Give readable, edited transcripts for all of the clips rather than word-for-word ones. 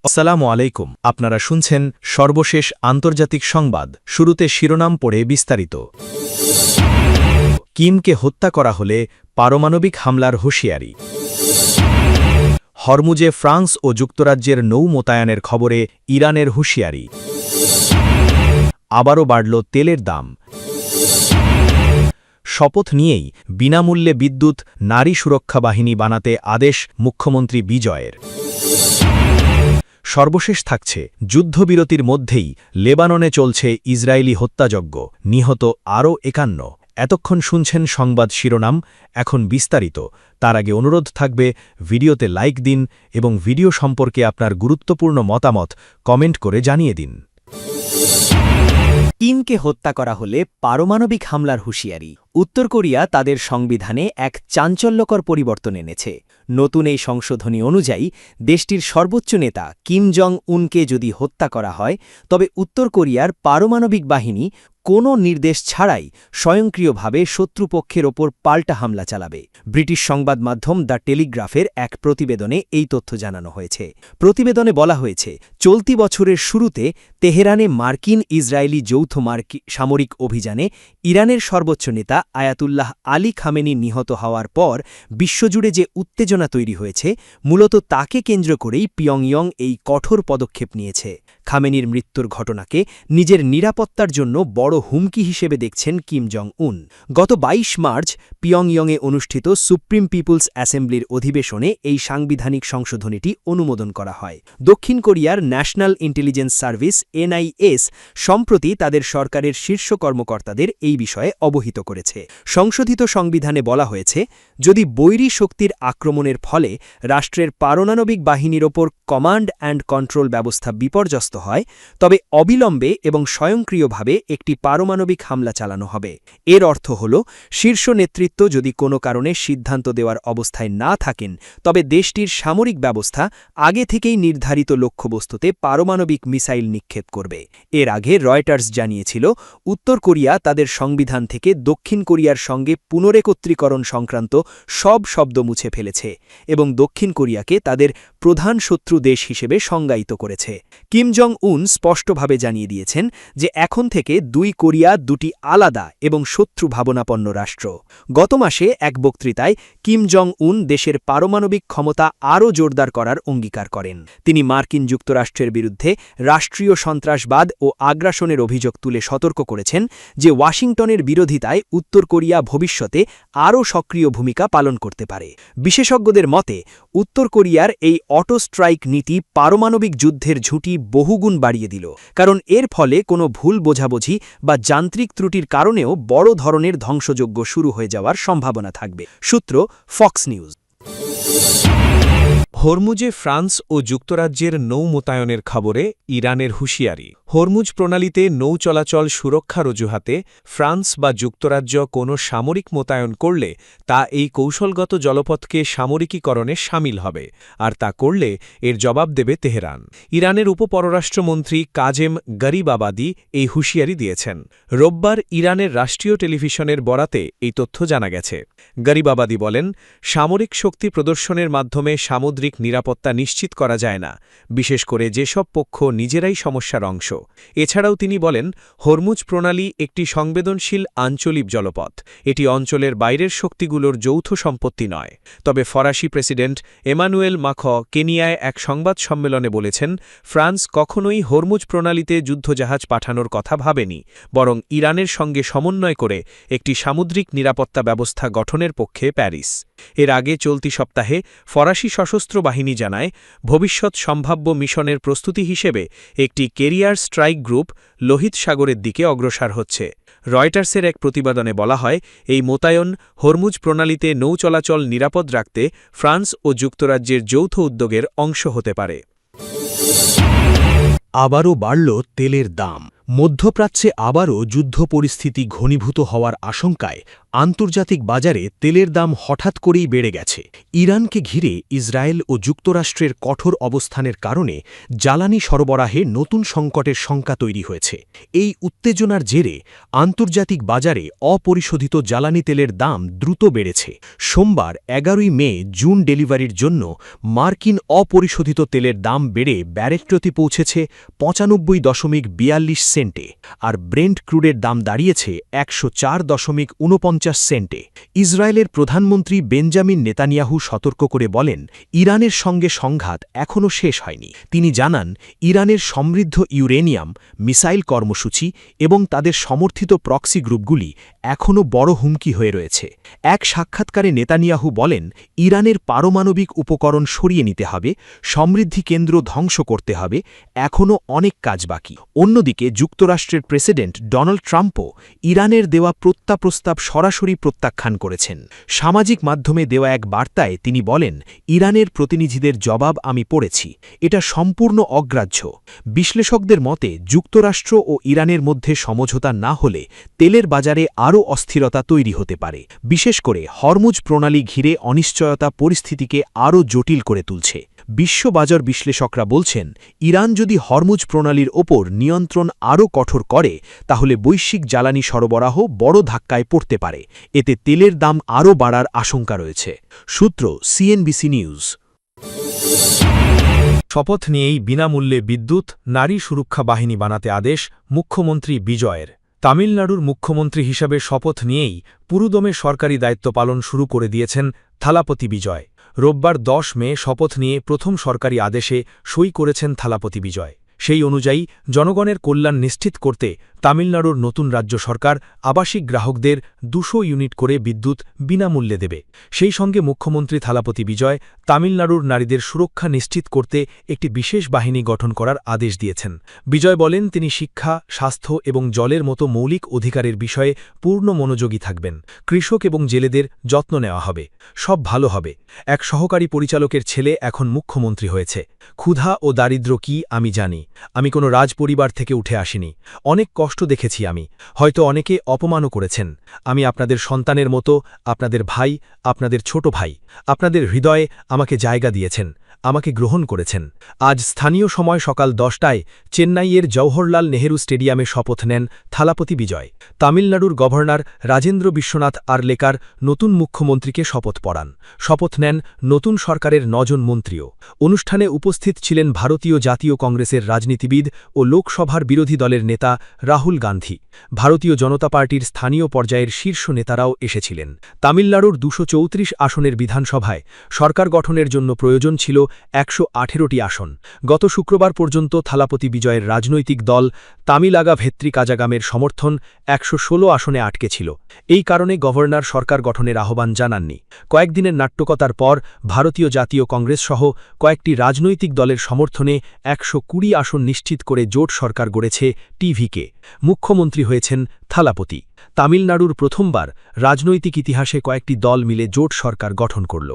আসসালামু আলাইকুম। আপনারা শুনছেন সর্বশেষ আন্তর্জাতিক সংবাদ। শুরুতে শিরোনাম পড়ে বিস্তারিত। কিমকে হত্যা করা হলে পারমাণবিক হামলার হুঁশিয়ারি। হরমুজে ফ্রান্স ও যুক্তরাজ্যের নৌ মোতায়েনের খবরে ইরানের হুঁশিয়ারি। আবারও বাড়ল তেলের দাম। শপথ নিয়েই বিনামূল্যে বিদ্যুৎ নারী সুরক্ষা বাহিনী বানাতে আদেশ মুখ্যমন্ত্রী বিজয়ের। সর্বশেষ থাকছে যুদ্ধবিরতির মধ্যেই লেবাননে চলছে ইসরায়েলি হত্যাযজ্ঞ, নিহত আরও ৫১। এতক্ষণ শুনছেন সংবাদ শিরোনাম, এখন বিস্তারিত। তার আগে অনুরোধ থাকবে ভিডিওতে লাইক দিন এবং ভিডিও সম্পর্কে আপনার গুরুত্বপূর্ণ মতামত কমেন্ট করে জানিয়ে দিন। কিমকে হত্যা করা হলে পারমাণবিক হামলার হুঁশিয়ারি। উত্তর কোরিয়া তাদের সংবিধানে এক চাঞ্চল্যকর পরিবর্তন এনেছে। নতুন এই সংশোধনী অনুযায়ী দেশটির সর্বোচ্চ নেতা কিম জং উনকে যদি হত্যা করা হয়, তবে উত্তর কোরিয়ার পারমাণবিক বাহিনী কোনো নির্দেশ ছাড়াই স্বয়ংক্রিয়ভাবে শত্রুপক্ষের ওপর পাল্টা হামলা চালাবে। ব্রিটিশ সংবাদ মাধ্যম দ্য টেলিগ্রাফের এক প্রতিবেদনে এই তথ্য জানানো হয়েছে। প্রতিবেদনে বলা হয়েছে, চলতি বছরের শুরুতে তেহরানে মার্কিন ইসরায়েলি যৌথ সামরিক অভিযানে ইরানের সর্বোচ্চ নেতা আয়াতুল্লাহ আলী খামেনি নিহত হওয়ার পর বিশ্বজুড়ে যে উত্তেজনা তৈরি হয়েছে, মূলত তাকে কেন্দ্র করেই পিয়ংইয়ং এই কঠোর পদক্ষেপ নিয়েছে। খামেনির মৃত্যুর ঘটনাকে নিজের নিরাপত্তার জন্য বড় হুমকি হিসেবে দেখছেন কিম জং উন। গত ২২ মার্চ পিয়ংইয়ংয়ে অনুষ্ঠিত সুপ্রিম পিপলস অ্যাসেম্বলির অধিবেশনে এই সাংবিধানিক সংশোধনীটি অনুমোদন করা হয়। দক্ষিণ কোরিয়ার ন্যাশনাল ইন্টেলিজেন্স সার্ভিস NIS সম্প্রতি তাদের সরকারের শীর্ষ কর্মকর্তাদের এই বিষয়ে অবহিত করেছে। সংশোধিত সংবিধানে বলা হয়েছে, যদি বৈরী শক্তির আক্রমণের ফলে রাষ্ট্রের পারমাণবিক বাহিনীর ওপর কমান্ড অ্যান্ড কন্ট্রোল ব্যবস্থা বিপর্যস্ত হয়, তবে অবিলম্বে এবং স্বয়ংক্রিয়ভাবে একটি পারমাণবিক হামলা চালানো হবে। এর অর্থ হল, শীর্ষ নেতৃত্ব যদি কোনো কারণে সিদ্ধান্ত দেওয়ার অবস্থায় না থাকেন, তবে দেশটির সামরিক ব্যবস্থা আগে থেকেই নির্ধারিত লক্ষ্যবস্তুতে পারমাণবিক মিসাইল নিক্ষেপ করবে। এর আগে রয়টার্স জানিয়েছিল, উত্তর কোরিয়া তাদের সংবিধান থেকে দক্ষিণ কোরিয়ার সঙ্গে পুনরেকত্রীকরণ সংক্রান্ত সব শব্দ মুছে ফেলেছে এবং দক্ষিণ কোরিয়াকে তাদের প্রধান শত্রু দেশ হিসেবে সংজ্ঞায়িত করেছে। কিম জং উন স্পষ্টভাবে জানিয়ে দিয়েছেন যে এখন থেকে দুই কোরিয়া দুটি আলাদা এবং শত্রু ভাবনাপন্ন রাষ্ট্র। গত মাসে এক বক্তৃতায় কিম জং উন দেশের পারমাণবিক ক্ষমতা আরও জোরদার করার অঙ্গীকার করেন। তিনি মার্কিন যুক্তরাষ্ট্রের বিরুদ্ধে রাষ্ট্রীয় সন্ত্রাসবাদ ও আগ্রাসনের অভিযোগ তুলে সতর্ক করেছেন যে ওয়াশিংটনের বিরোধিতায় উত্তর কোরিয়া ভবিষ্যতে আরও সক্রিয় ভূমিকা পালন করতে পারে। বিশেষজ্ঞদের মতে, উত্তর কোরিয়ার এই অটো স্ট্রাইক নীতি পারমাণবিক যুদ্ধের ঝুঁকি বহুগুণ বাড়িয়ে দিল, কারণ এর ফলে কোনো ভুল বোঝাবুঝি বা যান্ত্রিক ত্রুটির কারণেও বড় ধরনের ধ্বংসযজ্ঞ শুরু হয়ে যাওয়ার সম্ভাবনা থাকবে। সূত্র ফক্স নিউজ। হরমুজে ফ্রান্স ও যুক্তরাজ্যের নৌ মোতায়েনের খবরে ইরানের হুঁশিয়ারি। হরমুজ প্রণালীতে নৌ চলাচল সুরক্ষার অজুহাতে ফ্রান্স বা যুক্তরাজ্য কোনো সামরিক মোতায়েন করলে তা এই কৌশলগত জলপথকে সামরিকীকরণে সামিল হবে, আর তা করলে এর জবাব দেবে তেহরান। ইরানের উপপররাষ্ট্রমন্ত্রী কাজেম গরিবাবাদি এই হুঁশিয়ারি দিয়েছেন। রোববার ইরানের রাষ্ট্রীয় টেলিভিশনের বরাতে এই তথ্য জানা গেছে। গরিবাবাদি বলেন, সামরিক শক্তি প্রদর্শনের মাধ্যমে সামুদ্রিক নিরাপত্তা নিশ্চিত করা যায় না, বিশেষ করে যেসব পক্ষ নিজেরাই সমস্যার অংশ। এছাড়াও তিনি বলেন, হরমুজ প্রণালী একটি সংবেদনশীল আঞ্চলিক জলপথ। এটি অঞ্চলের বাইরের শক্তিগুলোর যৌথ সম্পত্তি নয়। তবে ফরাসি প্রেসিডেন্ট এমানুয়েল মাখঁ কেনিয়ায় এক সংবাদ সম্মেলনে বলেছেন, ফ্রান্স কখনোই হরমুজ প্রণালীতে যুদ্ধজাহাজ পাঠানোর কথা ভাবেনি, বরং ইরানের সঙ্গে সমন্বয় করে একটি সামুদ্রিক নিরাপত্তা ব্যবস্থা গঠনের পক্ষে প্যারিস। এর আগে চলতি সপ্তাহে ফরাসি সশস্ত্র বাহিনী জানায়, ভবিষ্যৎ সম্ভাব্য মিশনের প্রস্তুতি হিসেবে একটি কেরিয়ার স্ট্রাইক গ্রুপ লোহিত সাগরের দিকে অগ্রসর হচ্ছে। রয়টার্সের এক প্রতিবেদনে বলা হয়, এই মোতায়েন হরমুজ প্রণালীতে নৌ চলাচল নিরাপদ রাখতে ফ্রান্স ও যুক্তরাজ্যের যৌথ উদ্যোগের অংশ হতে পারে। আবারও বাড়ল তেলের দাম। মধ্যপ্রাচ্যে আবারও যুদ্ধ পরিস্থিতি ঘনীভূত হওয়ার আশঙ্কায় আন্তর্জাতিক বাজারে তেলের দাম হঠাৎ করেই বেড়ে গেছে। ইরানকে ঘিরে ইসরায়েল ও যুক্তরাষ্ট্রের কঠোর অবস্থানের কারণে জ্বালানি সরবরাহে নতুন সংকটের শঙ্কা তৈরি হয়েছে। এই উত্তেজনার জেরে আন্তর্জাতিক বাজারে অপরিশোধিত জ্বালানি তেলের দাম দ্রুত বেড়েছে। সোমবার ১১ই মে জুন ডেলিভারির জন্য মার্কিন অপরিশোধিত তেলের দাম বেড়ে ব্যারেলপ্রতি পৌঁছেছে ৯৫.৪২ সেন্টে, আর ব্রেন্ট ক্রুডের দাম দাঁড়িয়েছে ১০৪.৪৯ সেন্টে। ইসরায়েলের প্রধানমন্ত্রী বেঞ্জামিন নেতানিয়াহু সতর্ক করে বলেন, ইরানের সঙ্গে সংঘাত এখনও শেষ হয়নি। তিনি জানান, ইরানের সমৃদ্ধ ইউরেনিয়াম, মিসাইল কর্মসূচি এবং তাদের সমর্থিত প্রক্সি গ্রুপগুলি এখনও বড় হুমকি হয়ে রয়েছে। এক সাক্ষাৎকারে নেতানিয়াহু বলেন, ইরানের পারমাণবিক উপকরণ সরিয়ে নিতে হবে, সমৃদ্ধি কেন্দ্র ধ্বংস করতে হবে, এখনও অনেক কাজ বাকি। অন্যদিকে যুক্তরাষ্ট্রের প্রেসিডেন্ট ডোনাল্ড ট্রাম্পও ইরানের দেওয়া প্রস্তাব সরাসরি প্রত্যাখ্যান করেছেন। সামাজিক মাধ্যমে দেওয়া এক বার্তায় তিনি বলেন, ইরানের প্রতিনিধিদের জবাব আমি পড়েছি, এটা সম্পূর্ণ অগ্রাহ্য। বিশ্লেষকদের মতে যুক্তরাষ্ট্র ও ইরানের মধ্যে সমঝোতা না হলে তেলের বাজারে আরও অস্থিরতা তৈরি হতে পারে। বিশেষ করে হরমুজ প্রণালী ঘিরে অনিশ্চয়তা পরিস্থিতিকে আরও জটিল করে তুলছে। বিশ্ববাজার বিশ্লেষকরা বলছেন, ইরান যদি হরমুজ প্রণালীর ওপর নিয়ন্ত্রণ আরও কঠোর করে তাহলে বৈশ্বিক জ্বালানি সরবরাহ বড় ধাক্কায় পড়তে পারে। এতে তেলের দাম আরও বাড়ার আশঙ্কা রয়েছে। সূত্র সিএনবিসি নিউজ। শপথ নিয়েই বিনামূল্যে বিদ্যুৎ, নারী সুরক্ষা বাহিনী বানাতে আদেশ মুখ্যমন্ত্রী বিজয়ের। তামিলনাড়ুর মুখ্যমন্ত্রী হিসাবে শপথ নিয়েই পুরুদমে সরকারি দায়িত্ব পালন শুরু করে দিয়েছেন থালাপতি বিজয়। রোববার ১০ মে শপথ নিয়ে প্রথম সরকারি আদেশে সই করেছেন থালাপতি বিজয়। সেই অনুযায়ী জনগণের কল্যাণ নিশ্চিত করতে তামিলনাড়ুর নতুন রাজ্য সরকার আবাসিক গ্রাহকদের ২০০ ইউনিট করে বিদ্যুৎ বিনামূল্যে দেবে। সেই সঙ্গে মুখ্যমন্ত্রী থালাপতি বিজয় তামিলনাড়ুর নারীদের সুরক্ষা নিশ্চিত করতে একটি বিশেষ বাহিনী গঠন করার আদেশ দিয়েছেন। বিজয় বলেন, তিনি শিক্ষা, স্বাস্থ্য এবং জলের মতো মৌলিক অধিকারের বিষয়ে পূর্ণ মনোযোগী থাকবেন। কৃষক এবং জেলেদের যত্ন নেওয়া হবে, সব ভালো হবে। এক সহকারী পরিচালকের ছেলে এখন মুখ্যমন্ত্রী হয়েছে। ক্ষুধা ও দারিদ্র্য কি আমি জানি। আমি কোনো রাজপরিবার থেকে উঠে আসিনি। অনেক কষ্ট দেখেছি আমি, হয়তো অনেকে অপমানও করেছেন। আমি আপনাদের সন্তানের মতো, আপনাদের ভাই, আপনাদের ছোট ভাই। আপনাদের হৃদয়ে আমাকে জায়গা দিয়েছেন, আমাকে গ্রহণ করেছেন। আজ স্থানীয় সময় সকাল ১০টায় চেন্নাইয়ের জওহরলাল নেহেরু স্টেডিয়ামে শপথ নেন থালাপতি বিজয়। তামিলনাড়ুর গভর্নর রাজেন্দ্র বিশ্বনাথ আরলেকার নতুন মুখ্যমন্ত্রীকে শপথ পড়ান। শপথ নেন নতুন সরকারের ৯ জন মন্ত্রীও। অনুষ্ঠানে উপস্থিত ছিলেন ভারতীয় জাতীয় কংগ্রেসের রাজনীতিবিদ ও লোকসভার বিরোধী দলের নেতা রাহুল গান্ধী। ভারতীয় জনতা পার্টির স্থানীয় পর্যায়ের শীর্ষ নেতারাও এসেছিলেন। তামিলনাড়ুর ২৩৪ আসনের বিধানসভায় সরকার গঠনের জন্য প্রয়োজন ছিল ১১৮টি আসন। গত শুক্রবার পর্যন্ত থালাপতি বিজয়ের রাজনৈতিক দল তামিলাগা ভেত্রি কাজাগামের সমর্থন ১১৬ আসনে আটকে ছিল। এই কারণে গভর্নর সরকার গঠনের আহ্বান জানাননি। কয়েকদিনের নাট্যকতার পর ভারতীয় জাতীয় কংগ্রেস সহ কয়েকটি রাজনৈতিক দলের সমর্থনে ১২০ আসন নিশ্চিত করে জোট সরকার গড়েছে টিভিকে। মুখ্যমন্ত্রী হয়েছেন থালাপতি। তামিলনাড়ুর প্রথমবার রাজনৈতিক ইতিহাসে কয়েকটি দল মিলে জোট সরকার গঠন করল।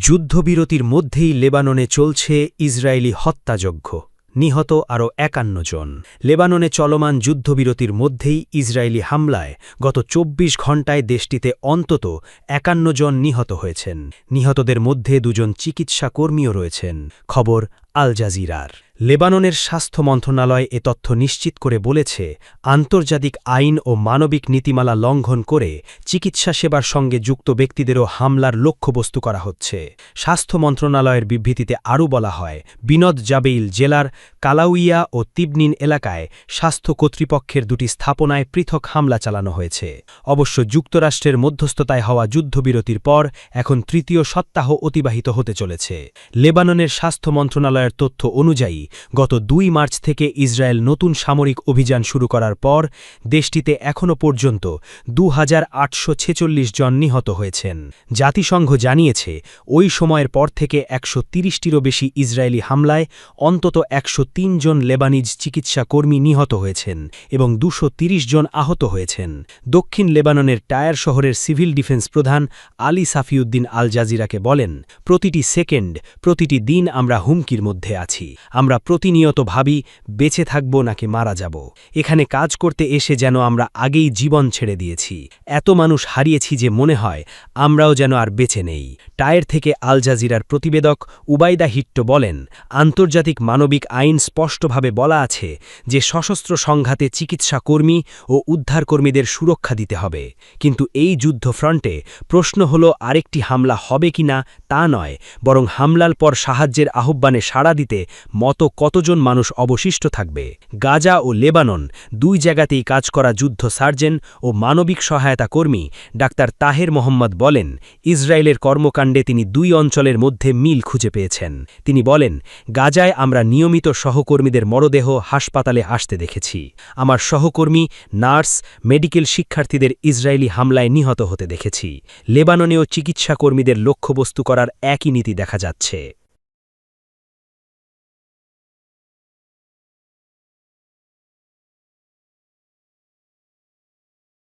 যুদ্ধবিরতির মধ্যেই লেবাননে চলছে ইসরায়েলি হত্যাযজ্ঞ, নিহত আরও ৫১ জন। লেবাননে চলমান যুদ্ধবিরতির মধ্যেই ইসরায়েলি হামলায় গত ২৪ ঘণ্টায় দেশটিতে অন্তত ৫১ জন নিহত হয়েছেন। নিহতদের মধ্যে ২ জন চিকিৎসা কর্মীও রয়েছেন। খবর আল জাজিরার। লেবাননের স্বাস্থ্য মন্ত্রণালয় এ তথ্য নিশ্চিত করে বলেছে, আন্তর্জাতিক আইন ও মানবিক নীতিমালা লঙ্ঘন করে চিকিৎসা সেবার সঙ্গে যুক্ত ব্যক্তিদেরও হামলার লক্ষ্যবস্তু করা হচ্ছে। স্বাস্থ্য মন্ত্রণালয়ের বিবৃতিতে আরও বলা হয়, বিনদ জাবেইল জেলার কালাউইয়া ও তিবনিন এলাকায় স্বাস্থ্য কর্তৃপক্ষের ২টি স্থাপনায় পৃথক হামলা চালানো হয়েছে। অবশ্য যুক্তরাষ্ট্রের মধ্যস্থতায় হওয়া যুদ্ধবিরতির পর এখন তৃতীয় সপ্তাহ অতিবাহিত হতে চলেছে। লেবাননের স্বাস্থ্য মন্ত্রণালয়ের তথ্য অনুযায়ী গত ২ মার্চ থেকে ইসরায়েল নতুন সামরিক অভিযান শুরু করার পর দেশটিতে এখনও পর্যন্ত ২৮৪৬ জন নিহত হয়েছেন। জাতিসংঘ জানিয়েছে, ওই সময়ের পর থেকে ১৩০টিরও বেশি ইসরায়েলি হামলায় অন্তত ১০৩ জন লেবানিজ চিকিৎসা কর্মী নিহত হয়েছেন এবং ২৩০ জন আহত হয়েছেন। দক্ষিণ লেবাননের টায়ার শহরের সিভিল ডিফেন্স প্রধান আলী সাফিউদ্দিন আল জাজিরাকে বলেন, প্রতিটি সেকেন্ড, প্রতিটি দিন আমরা হুমকির মধ্যে মধ্যে আছি আমরা প্রতিনিয়ত ভাবি বেঁচে থাকব নাকি মারা যাব এখানে কাজ করতে এসে যেন আমরা আগেই জীবন ছেড়ে দিয়েছি এত মানুষ হারিয়েছি যে মনে হয় আমরাও যেন আর বেঁচে নেই টায়ের থেকে আল জাজিরার প্রতিবেদক উবাইদা হিট্টো বলেন আন্তর্জাতিক মানবিক আইন স্পষ্টভাবে বলা আছে যে সশস্ত্র সংঘাতে চিকিৎসা কর্মী ও উদ্ধারকর্মীদের সুরক্ষা দিতে হবে কিন্তু এই যুদ্ধ ফ্রন্টে প্রশ্ন হল আরেকটি হামলা হবে কিনা তা নয় বরং হামলার পর সাহায্যের আহ্বানে সাড়া দিতে মতো কতজন মানুষ অবশিষ্ট থাকবে গাজা ও লেবানন দুই জায়গাতেই কাজ করা যুদ্ধ সার্জন ও মানবিক সহায়তা কর্মী ডাক্তার তাহের মোহাম্মদ বলেন ইসরায়েলের কর্মকাণ্ডে তিনি দুই অঞ্চলের মধ্যে মিল খুঁজে পেয়েছেন তিনি বলেন গাজায় আমরা নিয়মিত সহকর্মীদের মরদেহ হাসপাতালে আসতে দেখেছি আমার সহকর্মী নার্স মেডিকেল শিক্ষার্থীদের ইসরায়েলি হামলায় নিহত হতে দেখেছি লেবাননেও চিকিৎসা কর্মীদের লক্ষ্যবস্তু করার একই নীতি দেখা যাচ্ছে